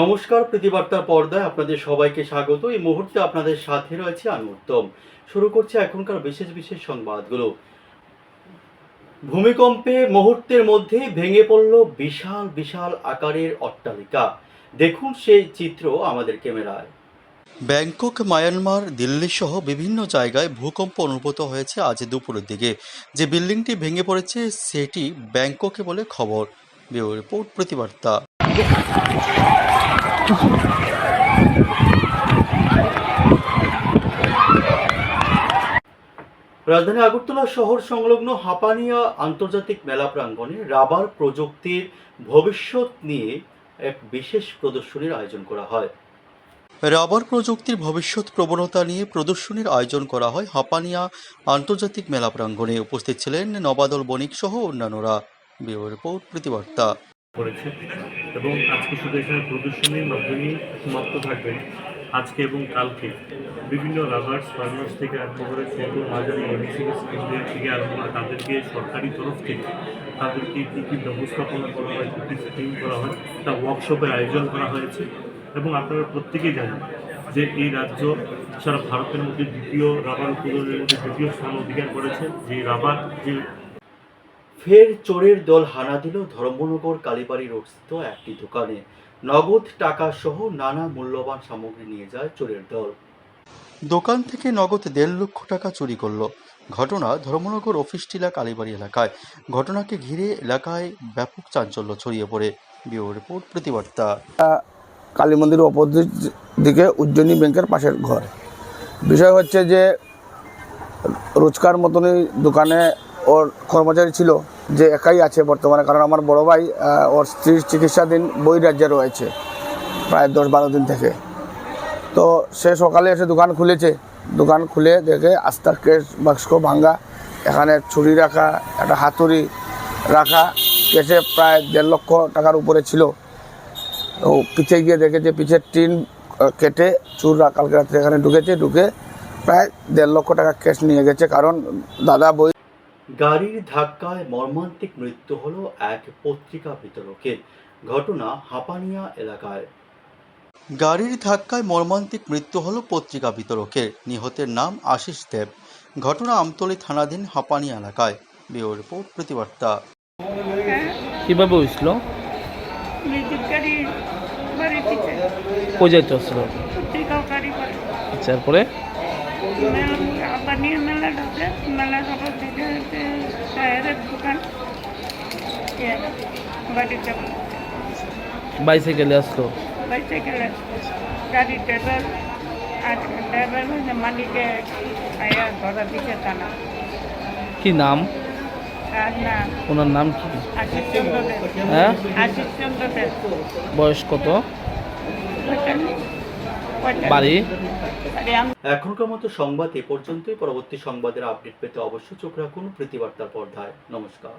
নমস্কার, প্রতিবার্তার পর্দায় আপনাদের সবাইকে স্বাগত। এই মুহূর্তে আপনাদের সাথে রয়েছে আমি উত্তম। শুরু করছি এখনকার বিশেষ বিশেষ সংবাদগুলো। ভূমিকম্পে মুহূর্তের মধ্যে ভেঙে পড়ল বিশাল বিশাল আকারের অট্টালিকা। দেখুন সেই চিত্র আমাদের ক্যামেরায়। ব্যাংকক, মায়ানমার, দিল্লি সহ বিভিন্ন জায়গায় ভূকম্প অনুভূত হয়েছে আজ দুপুরের দিকে। যে বিল্ডিংটি ভেঙে পড়েছে সেটি ব্যাংককে বলে খবর। Bureau report, Pratibarta. রাজধানী আগরতলা শহর সংলগ্ন হাপানিয়া আন্তর্জাতিক মেলা প্রাঙ্গণে রাবার প্রযুক্তির ভবিষ্যৎ নিয়ে এক বিশেষ প্রদর্শনীর আয়োজন করা হয়। রাবার প্রযুক্তির ভবিষ্যৎ প্রবণতা নিয়ে প্রদর্শনীর আয়োজন করা হয় হাপানিয়া আন্তর্জাতিক মেলা প্রাঙ্গণে। উপস্থিত ছিলেন নবাদল বণিক সহ অন্যান্যরা। Bureau report, Pratibarta. করেছে এবং আজকে শুধু এখানে প্রদর্শনীর মাধ্যমেই সমাপ্ত থাকবে। আজকে এবং কালকে বিভিন্ন রাবার্স ফার্মার্স থেকে আরম্ভ করে ছোট মাঝারি এমএসএমই ইন্ডিয়া থেকে আরম্ভ করে তাদেরকে সরকারি তরফ থেকে তাদেরকে কী কী ব্যবস্থাপনা করা হয়, কী কী সেটিং করা হয়, তা ওয়ার্কশপের আয়োজন করা হয়েছে। এবং আপনারা প্রত্যেকেই জানেন যে এই রাজ্য সারা ভারতের মধ্যে দ্বিতীয় রাবার উৎপাদনের মধ্যে দ্বিতীয় স্থান অধিকার করেছে। যে রাবার যে ফের চোরের দল হানা দিল ধর্মনগর কালীবাড়ি রোডস্থিত একটি দোকানে। নগদ টাকা সহ নানা মূল্যবান সামগ্রী নিয়ে যায় চোরের দল। দোকান থেকে নগদ 1.5 লক্ষ টাকা চুরি করলো। ঘটনা ধর্মনগর অফিস টিলা কালীবাড়ি এলাকায়। ঘটনাকে ঘিরে এলাকায় ব্যাপক চাঞ্চল্য ছড়িয়ে পড়ে। Bureau report, প্রতিবার্তা। কালী মন্দিরের অপোজিট দিকে উজ্জয়িনী ব্যাংকের পাশের ঘর। বিষয় হচ্ছে যে রোজকার মতনই দোকানে ওর কর্মচারী ছিল, যে একাই আছে বর্তমানে, কারণ আমার বড় ভাই ওর স্ত্রীর চিকিৎসাধীন বহিরাজ্যে রয়েছে প্রায় 10-12 দিন থেকে। তো সে সকালে এসে দোকান খুলেছে, দোকান খুলে দেখে আস্তা কেশ বাক্স ভাঙ্গা, এখানে ছুরি রাখা, একটা হাতুড়ি রাখা, কেসে প্রায় 1.5 লক্ষ টাকার উপরে ছিল। তো পিছিয়ে গিয়ে দেখে যে পিছের টিন কেটে চুররা কালকে রাত্রে এখানে ঢুকেছে, ঢুকে প্রায় 1.5 লক্ষ টাকা ক্যাশ নিয়ে গেছে। কারণ দাদা বই গাড়ির ধাক্কায় মর্মান্তিক মৃত্যু হলো এক পত্রিকা বিতরকের। ঘটনা হাপানিয়া এলাকায়। গাড়ির ধাক্কায় মর্মান্তিক মৃত্যু হলো পত্রিকা বিতরকের। নিহতের নাম আশিস দেব। ঘটনা আমতলী থানাধীন হাপানিয়া এলাকায়। Bureau report, Pratibarta. কিভাবে হয়েছিল? বিদ্যুৎ গাড়ি বাড়ির পিছে কই যাইতে হচ্ছিল? পত্রিকাও গাড়ি করে আচ্ছা, এরপরে আবার নিয়ে মেলা ঢুকে, মেলা ঢোকার দিকে টায়ারের দোকান বাড়িতে বাইসাইকেলে আসলো? বাইসাইকেলে গাড়ির ড্রাইভার আর ড্রাইভার মালিকে আয়া ধরা দিকে টানা। কি নাম আর না, ওনার নাম কি? আশিস চন্দ্র দেব। হ্যাঁ, আশিস চন্দ্র দেব। বয়স কত? বাড়ি? এখনকার মতো সংবাদ এ পর্যন্তই। পরবর্তী সংবাদের আপডেট পেতে অবশ্যই চোখ রাখুন প্রতিবার্তার পর্দায়। নমস্কার।